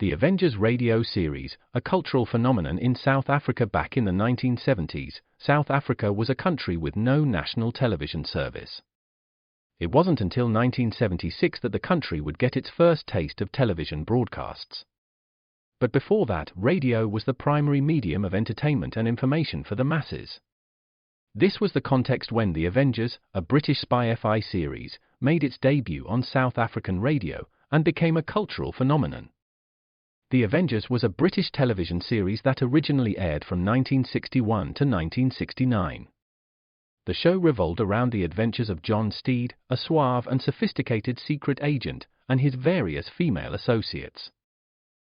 The Avengers radio series, a cultural phenomenon in South Africa back in the 1970s. South Africa was a country with no national television service. It wasn't until 1976 that the country would get its first taste of television broadcasts. But before that, radio was the primary medium of entertainment and information for the masses. This was the context when The Avengers, a British spy-fi series, made its debut on South African radio and became a cultural phenomenon. The Avengers was a British television series that originally aired from 1961 to 1969. The show revolved around the adventures of John Steed, a suave and sophisticated secret agent, and his various female associates.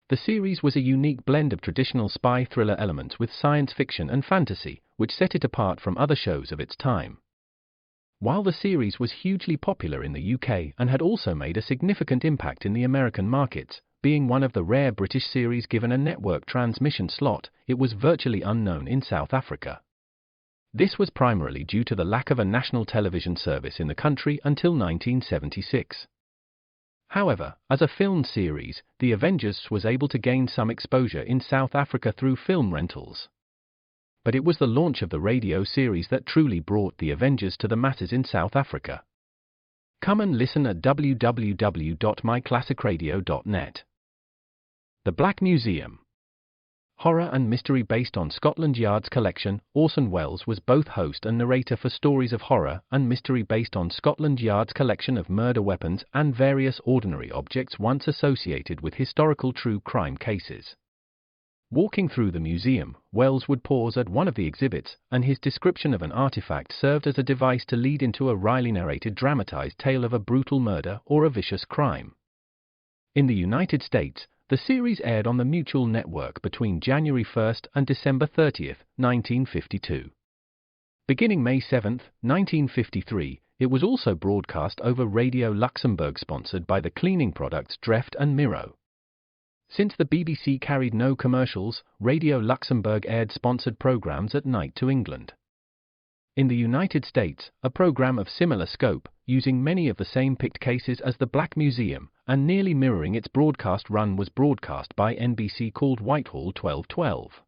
The series was a unique blend of traditional spy thriller elements with science fiction and fantasy, which set it apart from other shows of its time. While the series was hugely popular in the UK and had also made a significant impact in the American markets, being one of the rare British series given a network transmission slot, it was virtually unknown in South Africa. This was primarily due to the lack of a national television service in the country until 1976. However, as a film series, The Avengers was able to gain some exposure in South Africa through film rentals. But it was the launch of the radio series that truly brought The Avengers to the masses in South Africa. Come and listen at www.myclassicradio.net. The Black Museum. Horror and mystery based on Scotland Yard's collection, Orson Welles was both host and narrator for stories of horror and mystery based on Scotland Yard's collection of murder weapons and various ordinary objects once associated with historical true crime cases. Walking through the museum, Welles would pause at one of the exhibits, and his description of an artifact served as a device to lead into a wryly narrated dramatized tale of a brutal murder or a vicious crime. In the United States, the series aired on the Mutual Network between January 1 and December 30, 1952. Beginning May 7, 1953, it was also broadcast over Radio Luxembourg, sponsored by the cleaning products Dreft and Miro. Since the BBC carried no commercials, Radio Luxembourg aired sponsored programs at night to England. In the United States, a program of similar scope, using many of the same picked cases as the Black Museum, and nearly mirroring its broadcast run, was broadcast by NBC called Whitehall 1212.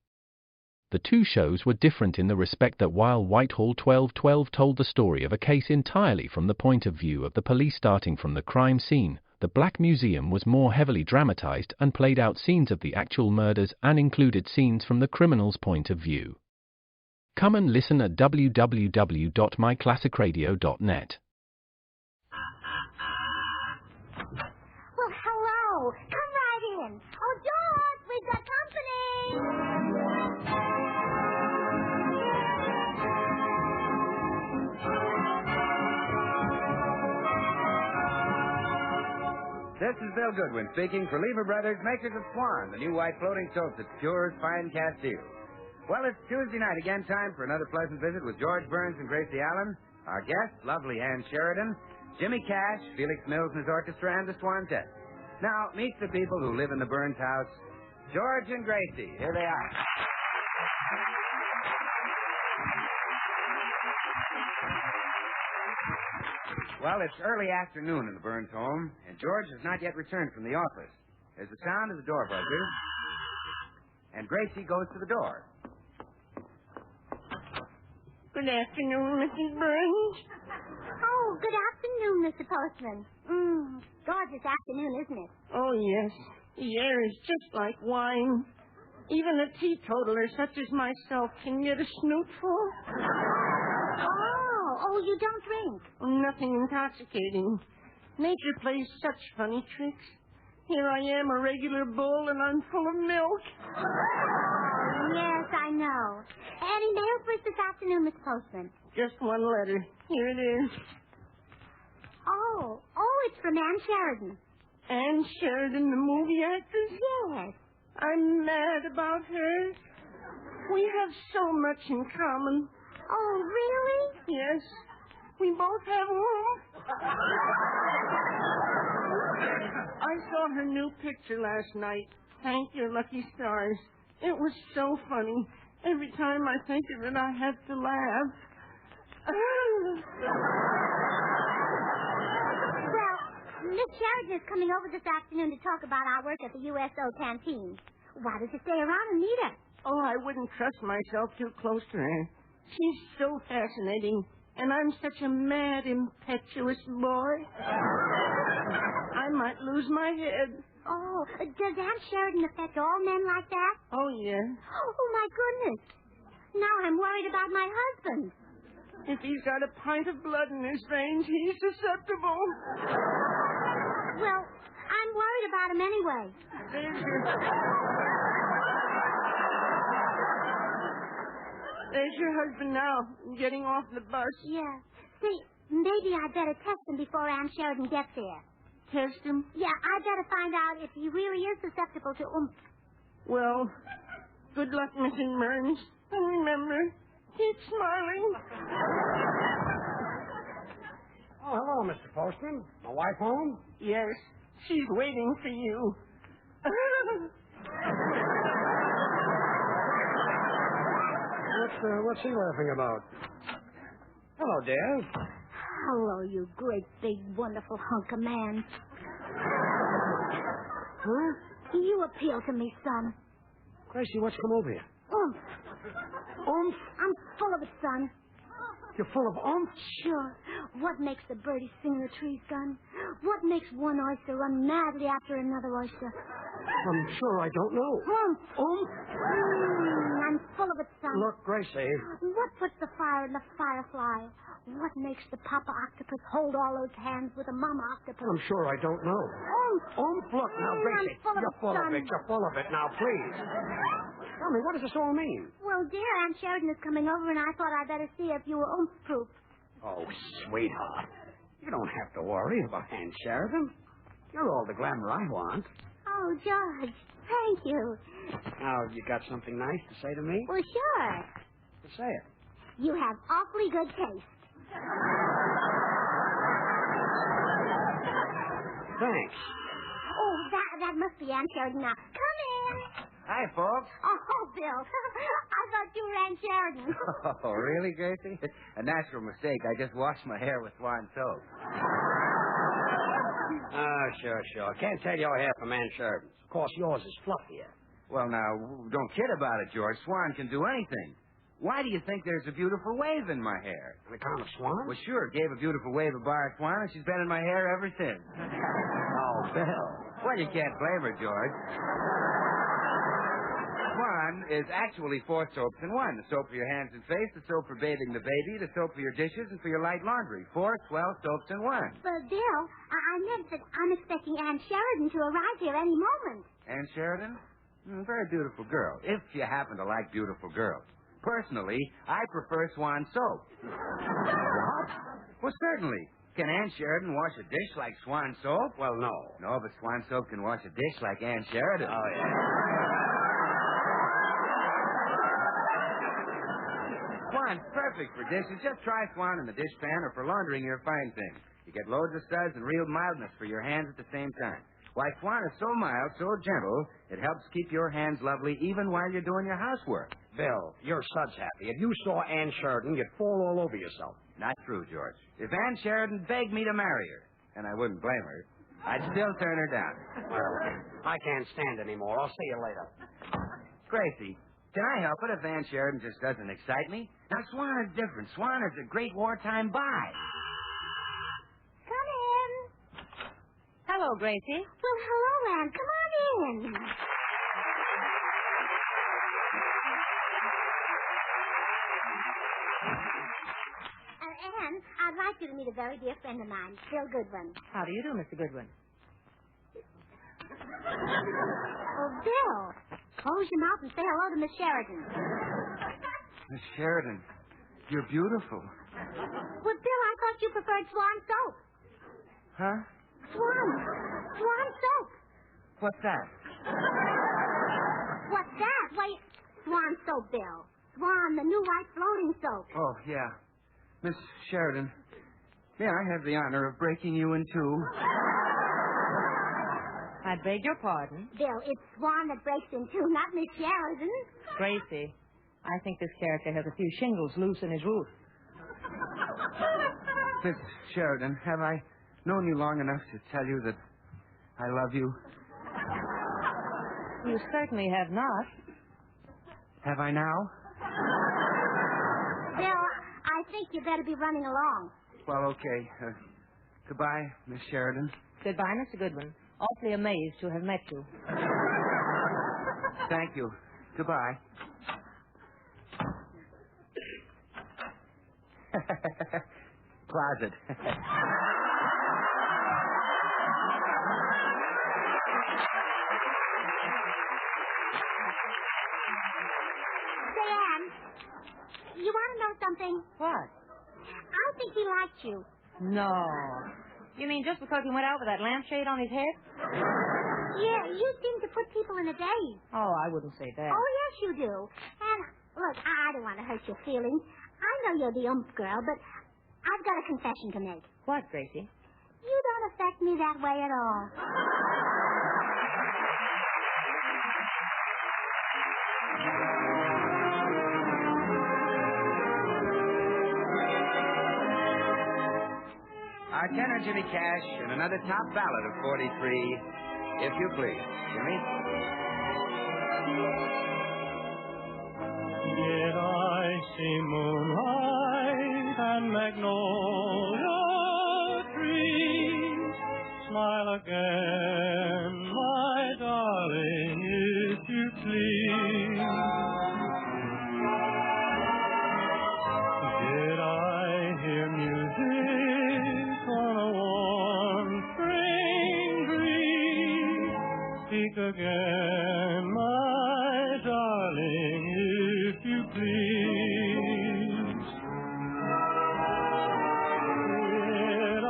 The two shows were different in the respect that while Whitehall 1212 told the story of a case entirely from the point of view of the police starting from the crime scene, the Black Museum was more heavily dramatized and played out scenes of the actual murders and included scenes from the criminal's point of view. Come and listen at www.myclassicradio.net. Well, hello. Come right in. Oh, George, we've got company. This is Bill Goodwin speaking for Lever Brothers, makers of Swan, the new white floating soap that cures fine castile. Well, it's Tuesday night again, time for another pleasant visit with George Burns and Gracie Allen, our guests, lovely Ann Sheridan, Jimmy Cash, Felix Mills and his orchestra, and the Swantet. Now, meet the people who live in the Burns house. George and Gracie, here they are. Well, it's early afternoon in the Burns home, and George has not yet returned from the office. There's the sound of the door buzzer, and Gracie goes to the door. Good afternoon, Mrs. Burns. Oh, good afternoon, Mr. Postman. Gorgeous afternoon, isn't it? Oh, yes. The air is just like wine. Even a teetotaler such as myself can get a snootful. Oh, you don't drink? Nothing intoxicating. Nature plays such funny tricks. Here I am, a regular bull, and I'm full of milk. Yes, I know. Any mail for us this afternoon, Miss Postman? Just one letter. Here it is. Oh, it's from Ann Sheridan. Ann Sheridan, the movie actress? Yes. I'm mad about her. We have so much in common. Oh, really? Yes. We both have womb. I saw her new picture last night. Thank Your Lucky Stars. It was so funny. Every time I think of it, I have to laugh. Well, Miss Sheridan is coming over this afternoon to talk about our work at the USO canteen. Why don't you stay around and meet her? Oh, I wouldn't trust myself too close to her. She's so fascinating, and I'm such a mad, impetuous boy. I might lose my head. Oh, does Aunt Sheridan affect all men like that? Oh, yeah. Oh, my goodness. Now I'm worried about my husband. If he's got a pint of blood in his veins, he's susceptible. Well, I'm worried about him anyway. There's your husband now, getting off the bus. Yeah. See, maybe I'd better test him before Aunt Sheridan gets there. Test him? Yeah, I'd better find out if he really is susceptible to Well, good luck, Mrs. Burns. And remember, keep smiling. Oh, hello, Mr. Postman. My wife home? Yes, she's waiting for you. What's he laughing about? Hello, dear. Hello, you great, big, wonderful hunk of man. Huh? You appeal to me, son. Gracie, what's come over you? Oomph. Oomph? I'm full of it, son. You're full of oomph? Sure. What makes the birdies sing in the trees, son? What makes one oyster run madly after another oyster? I'm sure I don't know. Oomph. Oomph? I'm full of it, son. Look, Gracie. What puts the fire in the firefly? What makes the papa octopus hold all those hands with the mama octopus? I'm sure I don't know. Oomph. Oomph? Look, now, Gracie. I'm full of You're full son. of it. You're full of it. Now, please. Tell me, what does this all mean? Well, dear, Aunt Sheridan is coming over, and I thought I'd better see if you were oomph-proof. Oh, sweetheart. You don't have to worry about Aunt Sheridan. You're all the glamour I want. Oh, George, thank you. Now, you got something nice to say to me? Well, sure. Say it. You have awfully good taste. Thanks. Oh, that must be Aunt Sheridan now. Come in. Hi, folks. Oh, Bill. I thought you were Aunt Sheridan. Oh, really, Gracie? A natural mistake. I just washed my hair with Swan soap. Oh, sure. Can't tell your hair from Aunt Sheridan's. Of course, yours is fluffier. Well, now, don't kid about it, George. Swan can do anything. Why do you think there's a beautiful wave in my hair? The kind of swan? Well, sure. Gave a beautiful wave of bar Swan, and she's been in my hair ever since. Oh, Bill. Well, you can't blame her, George. Swan is actually 4 soaps in one. The soap for your hands and face, the soap for bathing the baby, the soap for your dishes, and for your light laundry. 4 swell soaps in one. But, Bill, I meant that I'm expecting Aunt Sheridan to arrive here any moment. Aunt Sheridan? Very beautiful girl, if you happen to like beautiful girls. Personally, I prefer Swan soap. What? Well, certainly. Can Aunt Sheridan wash a dish like Swan soap? Well, no. No, but Swan soap can wash a dish like Aunt Sheridan. Oh, yeah. Swan's perfect for dishes. Just try Swan in the dishpan or for laundering your fine things. You get loads of suds and real mildness for your hands at the same time. Why, Swan is so mild, so gentle, it helps keep your hands lovely even while you're doing your housework. Bill, you're suds happy. If you saw Aunt Sheridan, you'd fall all over yourself. Not true, George. If Aunt Sheridan begged me to marry her, and I wouldn't blame her, I'd still turn her down. Well, I can't stand anymore. I'll see you later. Gracie, can I help it if Aunt Sheridan just doesn't excite me? Now, Swan is different. Swan is a great wartime buy. Come in. Hello, Gracie. Well, hello, Ann. Come on in. Ann, I'd like you to meet a very dear friend of mine, Bill Goodwin. How do you do, Mr. Goodwin? Oh, Bill, close your mouth and say hello to Miss Sheridan. Miss Sheridan, you're beautiful. Well, Bill, I thought you preferred Swan soap. Huh? Swan soap. What's that? What's that? Wait, Swan soap, Bill. Swan, the new white floating soap. Oh, yeah. Miss Sheridan, may I have the honor of breaking you in two? I beg your pardon. Bill, it's Swan that breaks in two, not Miss Sheridan. Gracie, I think this character has a few shingles loose in his roof. Miss Sheridan, have I known you long enough to tell you that I love you. You certainly have not. Have I now? Bill, I think you better be running along. Well, okay. Goodbye, Miss Sheridan. Goodbye, Mr. Goodwin. Awfully amazed to have met you. Thank you. Goodbye. Closet. Dan, you want to know something? What? I think he liked you. No. You mean just because he went out with that lampshade on his head? Yeah, you seem to put people in a daze. Oh, I wouldn't say that. Oh, yes, you do. And, look, I don't want to hurt your feelings. I know you're the oomph girl, but I've got a confession to make. What, Gracie? You don't affect me that way at all. Our tenor, Jimmy Cash, and another top ballad of 43, If You Please. Jimmy? Did I see moonlight and magnolia trees? Smile again, my darling, if you please. Did I hear music on a warm spring breeze? Speak again, my darling, if you please. Did I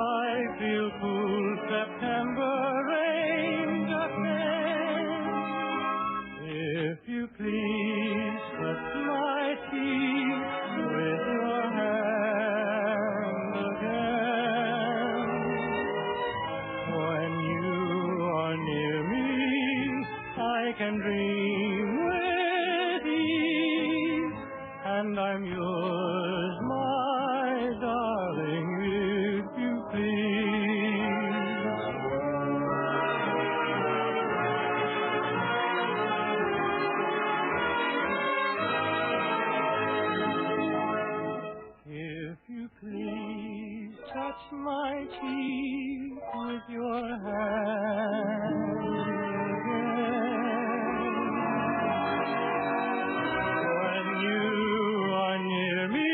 feel cool September rain just then? If you please, touch my cheek with your hand again. When you are near me, I can dream with ease, and I'm yours, my darling, if you please. If you please, touch my cheek with your hand again. When you are near me,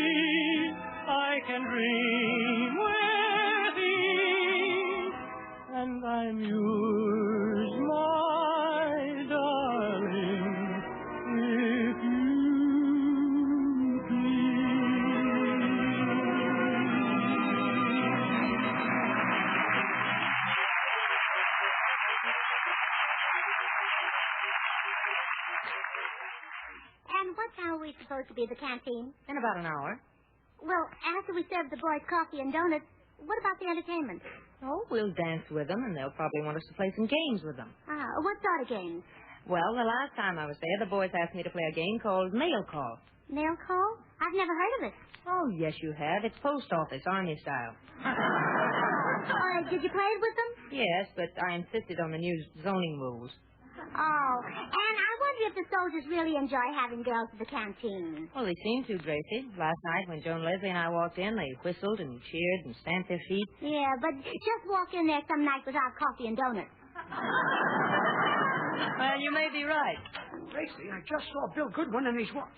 I can dream with ease, and I'm yours, my darling, if you And what time are we supposed to be at the canteen? In about an hour. Well, after we serve the boys coffee and donuts, what about the entertainment? Oh, we'll dance with them, and they'll probably want us to play some games with them. What sort of games? Well, the last time I was there, the boys asked me to play a game called Mail Call. Mail call? I've never heard of it. Oh, yes, you have. It's post office, Army style. Did you play it with them? Yes, but I insisted on the new zoning rules. Oh, and I wonder if the soldiers really enjoy having girls at the canteen. Well, they seem to, Gracie. Last night when Joan Leslie and I walked in, they whistled and cheered and stamped their feet. Yeah, but just walk in there some night without coffee and donuts. Well, you may be right. Gracie, I just saw Bill Goodwin and his wife.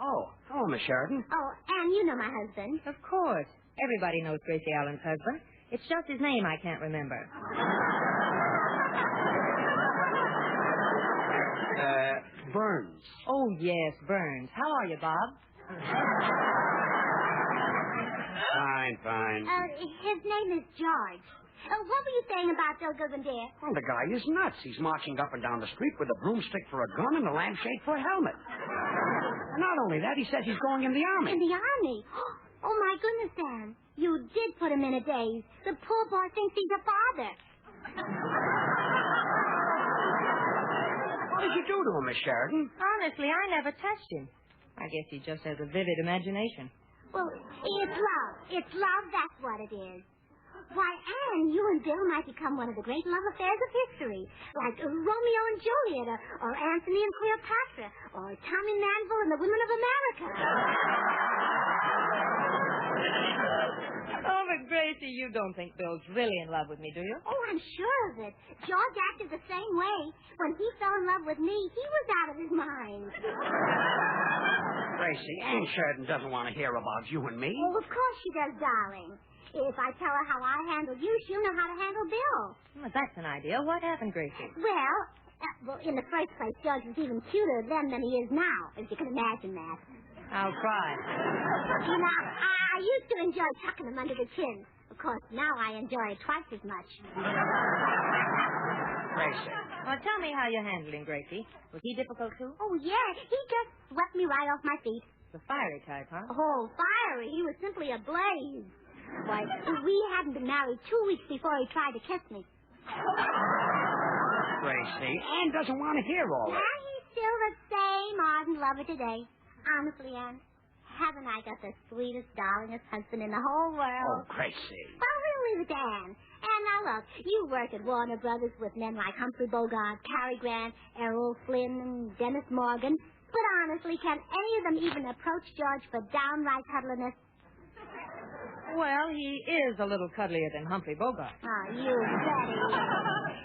Oh, hello, Miss Sheridan. Oh, and you know my husband. Of course. Everybody knows Gracie Allen's husband. It's just his name I can't remember. Burns. Oh, yes, Burns. How are you, Bob? Fine. His name is George. What were you saying about Bill Goodwin, dear? Well, the guy is nuts. He's marching up and down the street with a broomstick for a gun and a lampshade for a helmet. And not only that, he says he's going in the army. In the army? Oh, my goodness, Sam. You did put him in a daze. The poor boy thinks he's a father. What did you do to him, Miss Sheridan? Honestly, I never touched him. I guess he just has a vivid imagination. Well, it's love. It's love, that's what it is. Why, Anne, you and Bill might become one of the great love affairs of history, like Romeo and Juliet, or Antony and Cleopatra, or Tommy Manville and the Women of America. Oh, but Gracie, you don't think Bill's really in love with me, do you? Oh, I'm sure of it. George acted the same way. When he fell in love with me, he was out of his mind. Gracie, Aunt Sheridan doesn't want to hear about you and me. Oh, of course she does, darling. If I tell her how I handled you, she'll know how to handle Bill. Well, that's an idea. What happened, Gracie? Well, in the first place, George was even cuter then than he is now, if you can imagine that. I'll try. You know, I used to enjoy tucking him under the chin. Of course, now I enjoy it twice as much. Gracie. Well, tell me how you handled him, Gracie. Was he difficult, too? Oh, yeah. He just swept me right off my feet. The fiery type, huh? Oh, fiery. He was simply a blaze. Why, we hadn't been married 2 weeks before he tried to kiss me. Gracie, Anne doesn't want to hear all that. And he's still the same ardent lover today. Honestly, Anne, haven't I got the sweetest, darlingest husband in the whole world? Oh, Gracie. Well, we'll leave it to Anne. And now look, you worked at Warner Brothers with men like Humphrey Bogart, Cary Grant, Errol Flynn, and Dennis Morgan. But honestly, can any of them even approach George for downright cuddliness? Well, he is a little cuddlier than Humphrey Bogart. Oh, you betty.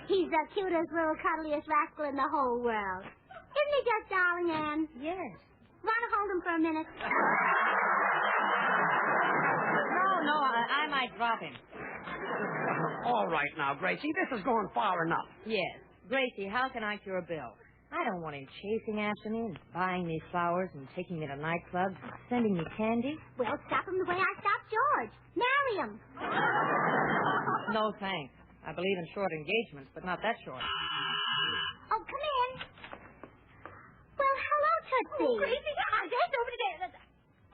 He's the cutest, little cuddliest rascal in the whole world. Isn't he just darling, Anne? Yes. Want to hold him for a minute? No, I might drop him. All right now, Gracie, this is going far enough. Yes. Gracie, how can I cure Bill? I don't want him chasing after me and buying me flowers and taking me to nightclubs and sending me candy. Well, stop him the way I stopped George. Marry him. No, thanks. I believe in short engagements, but not that short. Oh, come in. Well, hello, Tootsie. Oh, Gracie, that's over there.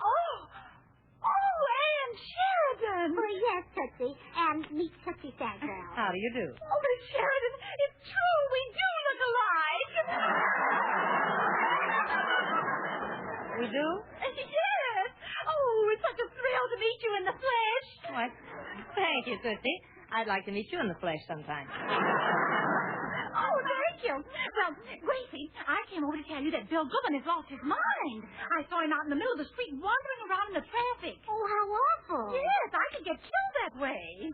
Oh, Anne Sheridan. Well, yes, Tootsie. And meet Tootsie Fangirl. How do you do? Oh, Miss Sheridan, it's true. We do look alike. We do? Yes. Oh, it's such a thrill to meet you in the flesh. Why, thank you, Tootsie. I'd like to meet you in the flesh sometime. Oh, thank you. Well, Gracie, I came over to tell you that Bill Goodman has lost his mind. I saw him out in the middle of the street wandering around in the traffic. Oh, how awful. Yes, I could get killed that way.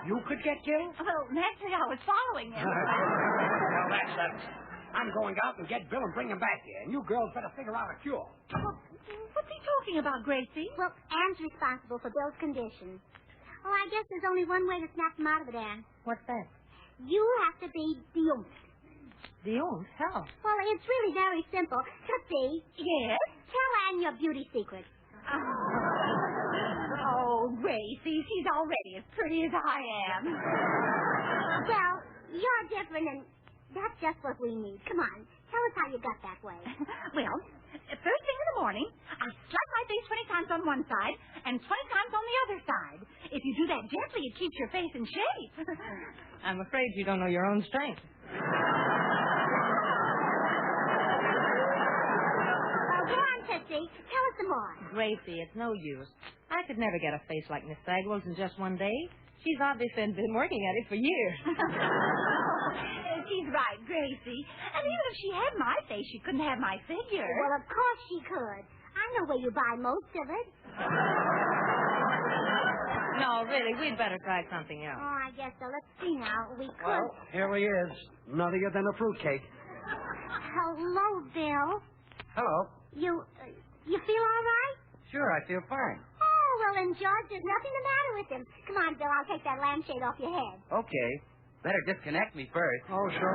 You could get killed? Well, naturally, I was following him. Well, that's I'm going out and get Bill and bring him back here. And you girls better figure out a cure. Well, what's he talking about, Gracie? Well, Anne's responsible for Bill's condition. Oh, I guess there's only one way to snap him out of it, Anne. What's that? You have to be the oomph. The oomph? How? Well, it's really very simple. Tootsie. Yes? Tell Anne your beauty secret. Oh, Gracie, she's already as pretty as I am. Well, you're different, and that's just what we need. Come on. Tell us how you got that way. Well, first thing in the morning, I slap my face 20 times on one side and 20 times on the other side. If you do that gently, it keeps your face in shape. I'm afraid you don't know your own strength. Go on, Tootsie. Tell us some more. Gracie, it's no use. I could never get a face like Miss Bagwell's in just one day. She's obviously been working at it for years. She's right, Gracie. And even if she had my face, she couldn't have my figure. Well, of course she could. I know where you buy most of it. No, really, we'd better try something else. Oh, I guess so. Let's see now. We could. Well, here he is. Nuttier than a fruitcake. Hello, Bill. Hello. You feel all right? Sure, I feel fine. Oh, well, then, George, there's nothing the matter with him. Come on, Bill, I'll take that lampshade off your head. Okay. Better disconnect me first. Oh, sure.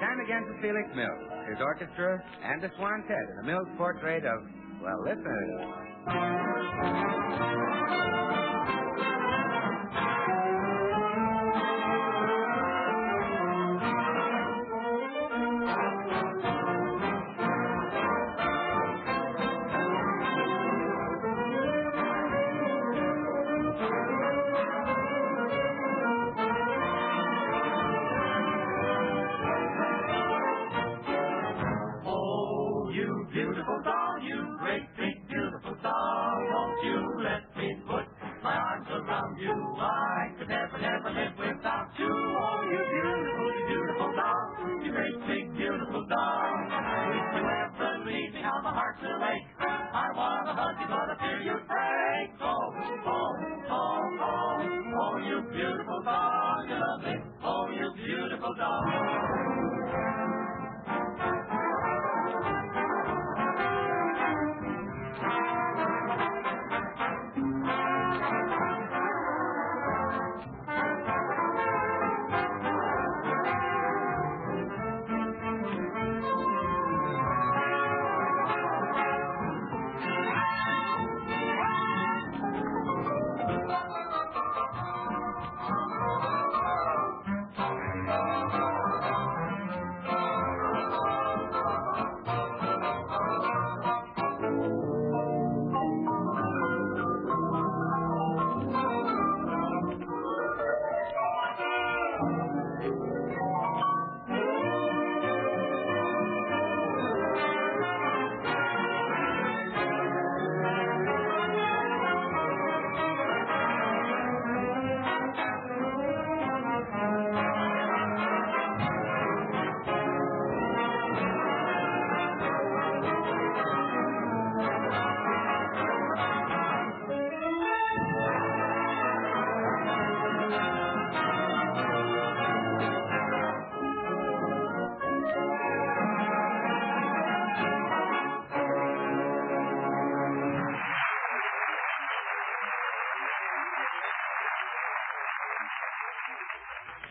Time again for Felix Mills, his orchestra, and the Swantet in the Mills portrait of, well, listen. you beautiful doll, you great big beautiful doll, won't you let me put my arms around you? I could never, never live without you. Oh, you beautiful doll, you great big beautiful doll. If you ever leave me, how my heart will ache. I want to hug you, but I fear you'd break. Oh, oh, oh, oh, oh, you beautiful doll, you love me. Oh, you beautiful doll.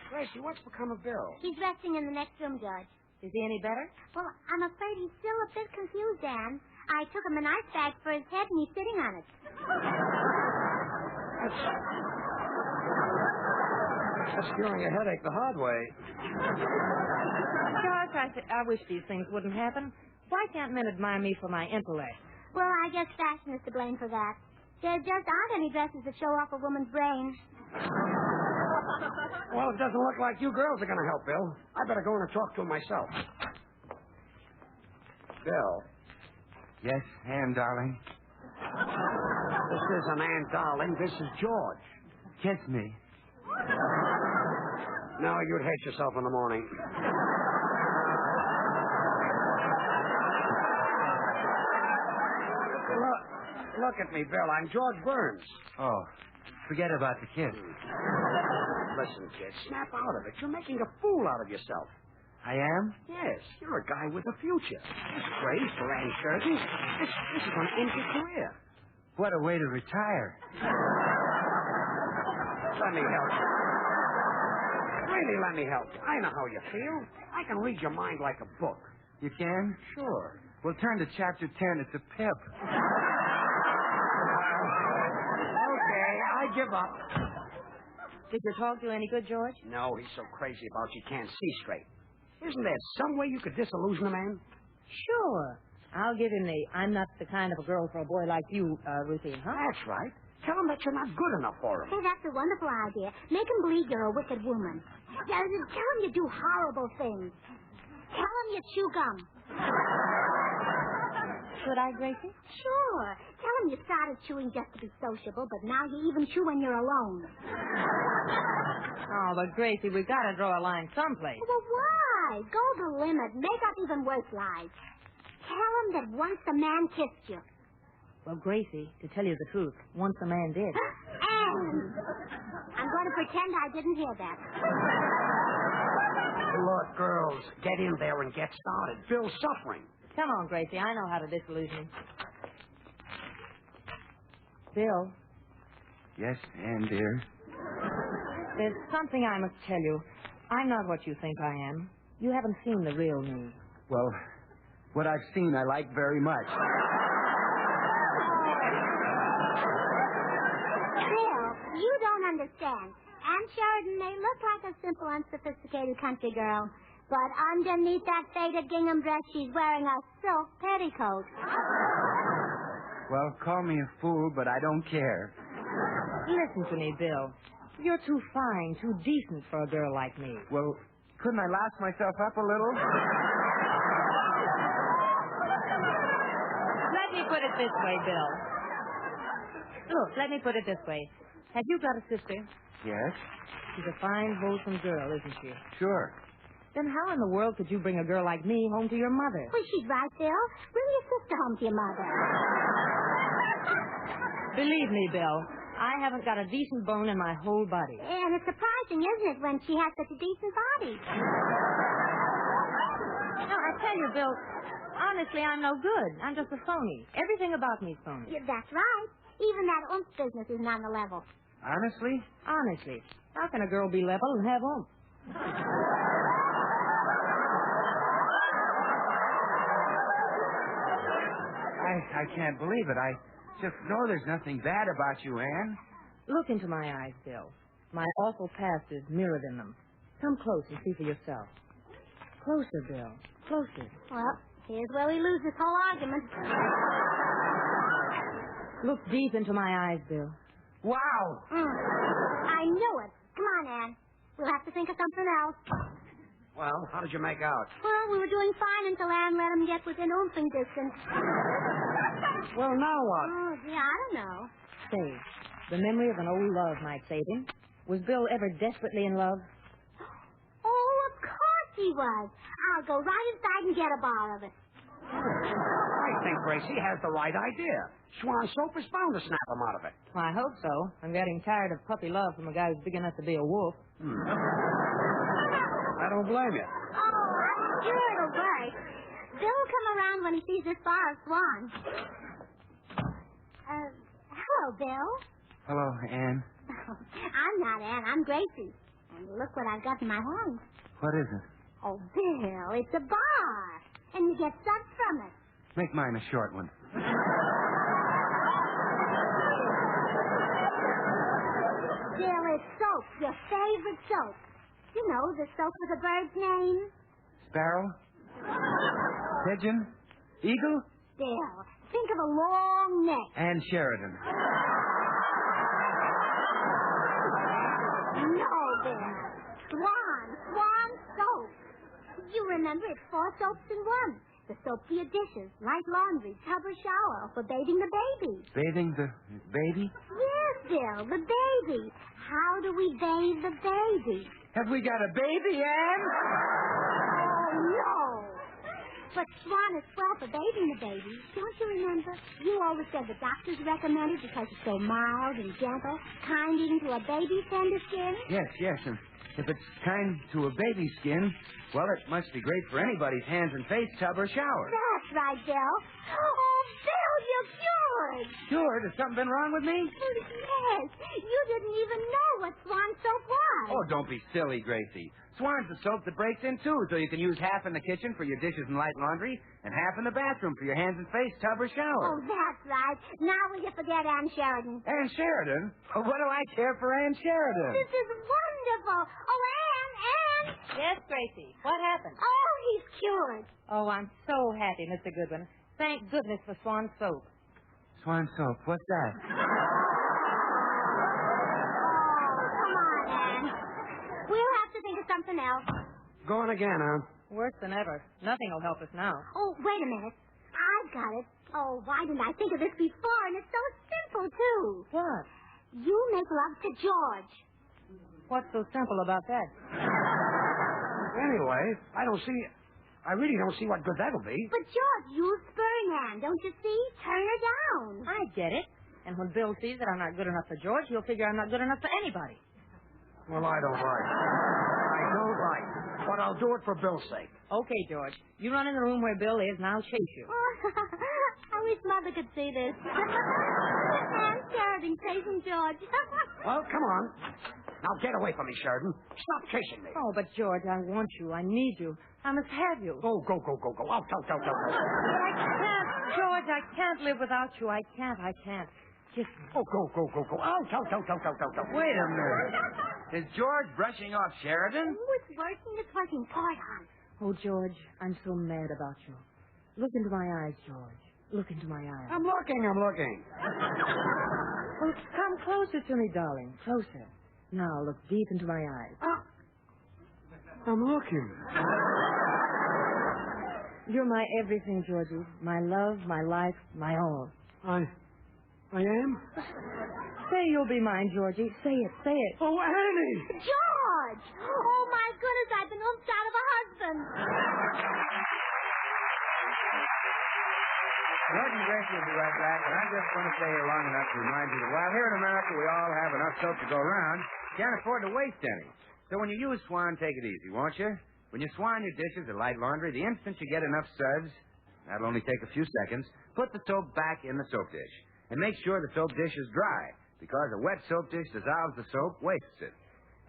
Gracie, what's become of Bill? He's resting in the next room, George. Is he any better? Well, I'm afraid he's still a bit confused, Anne. I took him an ice bag for his head, and he's sitting on it. That's curing a headache the hard way. George, I wish these things wouldn't happen. Why can't men admire me for my intellect? Well, I guess fashion is to blame for that. There just aren't any dresses that show off a woman's brain. Well, it doesn't look like you girls are going to help, Bill. I better go in and talk to him myself. Bill. Yes, Anne, darling. This isn't Ann, darling. This is George. Kiss me. No, you'd hate yourself in the morning. Look at me, Bill. I'm George Burns. Oh, forget about the kiss. Listen, kid, snap out of it. You're making a fool out of yourself. I am? Yes, you're a guy with a future. This praise for Ann Sheridan, this is going to end your career. What a way to retire. Let me help you. Really, let me help you. I know how you feel. I can read your mind like a book. You can? Sure. Well, turn to chapter 10. It's a pip. Okay, I give up. Did your talk do any good, George? No, he's so crazy about you can't see straight. Isn't there some way you could disillusion a man? Sure. I'll give him the I'm not the kind of a girl for a boy like you routine, huh? That's right. Tell him that you're not good enough for him. Hey, that's a wonderful idea. Make him believe you're a wicked woman. Tell him you do horrible things. Tell him you chew gum. Should I, Gracie? Sure. Tell him you started chewing just to be sociable, but now you even chew when you're alone. Oh, but Gracie, we've got to draw a line someplace. Well, why? Go the limit. Make up even worse lies. Tell him that once a man kissed you. Well, Gracie, to tell you the truth, once a man did. And I'm going to pretend I didn't hear that. Look, girls, get in there and get started. Bill's suffering. Come on, Gracie. I know how to disillusion him. Bill. Yes, Anne, dear. There's something I must tell you. I'm not what you think I am. You haven't seen the real me. Well, what I've seen I like very much. Bill, you don't understand. Ann Sheridan may look like a simple, unsophisticated country girl, but underneath that faded gingham dress, she's wearing a silk petticoat. Well, call me a fool, but I don't care. Listen to me, Bill. You're too fine, too decent for a girl like me. Well, couldn't I laugh myself up a little? this way, Bill. Look, let me put it this way. Have you got a sister? Yes? She's a fine, wholesome girl, isn't she? Sure. Then how in the world could you bring a girl like me home to your mother? Well, she's right, Bill. Bring your sister home to your mother. Believe me, Bill, I haven't got a decent bone in my whole body. And it's surprising, isn't it, when she has such a decent body? No, I tell you, Bill, honestly, I'm no good. I'm just a phony. Everything about me's phony. Yeah, that's right. Even that oomph business isn't on the level. Honestly? Honestly. How can a girl be level and have oomph? I can't believe it. I just know there's nothing bad about you, Anne. Look into my eyes, Bill. My awful past is mirrored in them. Come close and see for yourself. Closer, Bill. Closer. Well, here's where we lose this whole argument. Look deep into my eyes, Bill. Wow! I knew it. Come on, Ann. We'll have to think of something else. Well, how did you make out? Well, we were doing fine until Ann let him get within oomphing distance. Well, now what? Oh, gee, I don't know. Say, the memory of an old love might save him. Was Bill ever desperately in love? Oh, of course he was. I'll go right inside and get a bar of it. I think Gracie has the right idea. Swan soap is bound to snap him out of it. Well, I hope so. I'm getting tired of puppy love from a guy who's big enough to be a wolf. I don't blame you. Oh, I'm sure it'll work. Bill will come around when he sees this bar of swans. Hello, Bill. Hello, Anne. I'm not Ann. I'm Gracie. And look what I've got in my hand. What is it? Oh, Bill, it's a bar. And you get suds from it. Make mine a short one. Bill, it's soap. Your favorite soap. You know, the soap with a bird's name. Sparrow? Pigeon? Eagle? Bill, think of a long neck. And Sheridan. No, Bill. Swan soap. You remember it's 4 soaps in one. The soap for your dishes, light laundry, tub or shower, for bathing the baby. Bathing the baby? Yes, Bill, the baby. How do we bathe the baby? Have we got a baby, Anne? Oh, no. But Swan is swell for bathing the baby. Don't you remember? You always said the doctors recommend it because it's so mild and gentle, kind even to a baby's tender skin. Yes. And if it's kind to a baby's skin, well, it must be great for anybody's hands and face tub or shower. That's right, Bill. Oh, Bill, you're cured. Cured? Has something been wrong with me? Yes. You didn't even know what Swan soap was. Oh, don't be silly, Gracie. Swan's the soap that breaks in two, so you can use half in the kitchen for your dishes and light laundry, and half in the bathroom for your hands and face tub or shower. Oh, that's right. Now will you forget Ann Sheridan? Ann Sheridan? Oh, what do I care for Ann Sheridan? This is wonderful. Oh, Ann. Yes, Gracie. What happened? Oh, he's cured. Oh, I'm so happy, Mr. Goodwin. Thank goodness for Swan soap. Swan soap, what's that? We'll have to think of something else. Go on again, huh? Worse than ever. Nothing will help us now. Oh, wait a minute. I've got it. Oh, why didn't I think of this before? And it's so simple, too. What? You make love to George. What's so simple about that? Anyway, I really don't see what good that'll be. But, George, you spurn Ann, don't you see? Turn her down. I get it. And when Bill sees that I'm not good enough for George, he'll figure I'm not good enough for anybody. Well, I don't like it. But I'll do it for Bill's sake. Okay, George. You run in the room where Bill is, and I'll chase you. I wish Mother could see this. Ann Sheridan chasing George. Well, come on. Now get away from me, Sheridan. Stop chasing me. Oh, but George, I want you. I need you. I must have you. Go. Out. But I can't, George. I can't live without you. I can't. Kiss me. Oh, go. Out. Wait a minute. Is George brushing off Sheridan? Oh, it's working quite hard. Oh, George, I'm so mad about you. Look into my eyes, George. Look into my eyes. I'm looking. Well, come closer to me, darling. Closer. Now, look deep into my eyes. I'm looking. You're my everything, Georgie. My love, my life, my all. I am? Say you'll be mine, Georgie. Say it, say it. Oh, Annie! George! Oh, my goodness, I've been hooked out of a husband. George and Gracie will be right back, and I'm just going to stay here long enough to remind you that while here in America we all have enough soap to go around, can't afford to waste any. So when you use Swan, take it easy, won't you? When you swan your dishes or light laundry, the instant you get enough suds, that'll only take a few seconds, put the soap back in the soap dish. And make sure the soap dish is dry, because a wet soap dish dissolves the soap, wastes it.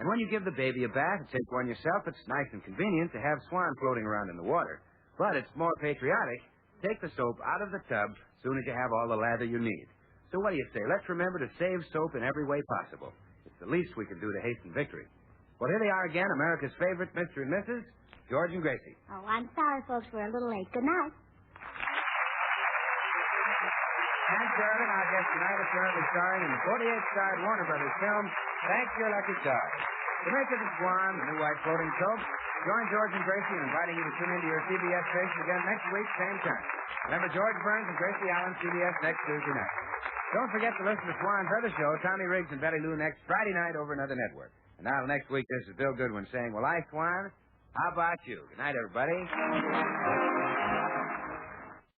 And when you give the baby a bath or take one yourself, it's nice and convenient to have Swan floating around in the water. But it's more patriotic. Take the soap out of the tub as soon as you have all the lather you need. So what do you say? Let's remember to save soap in every way possible. It's the least we can do to hasten victory. Well, here they are again, America's favorite Mr. and Mrs. George and Gracie. Oh, I'm sorry, folks, we're a little late. Good night. And Sheridan, our guest tonight, is currently starring in the 48-starred Warner Brothers film, Thanks Your Lucky Stars. The makers of Swan, the new white floating soap, join George and Gracie in inviting you to tune into your CBS station again next week, same time. Remember, George Burns and Gracie Allen, CBS, next Tuesday night. Don't forget to listen to Swan's other show, Tommy Riggs and Betty Lou, next Friday night over another network. And now, next week, this is Bill Goodwin saying, well, I, Swan, how about you? Good night, everybody.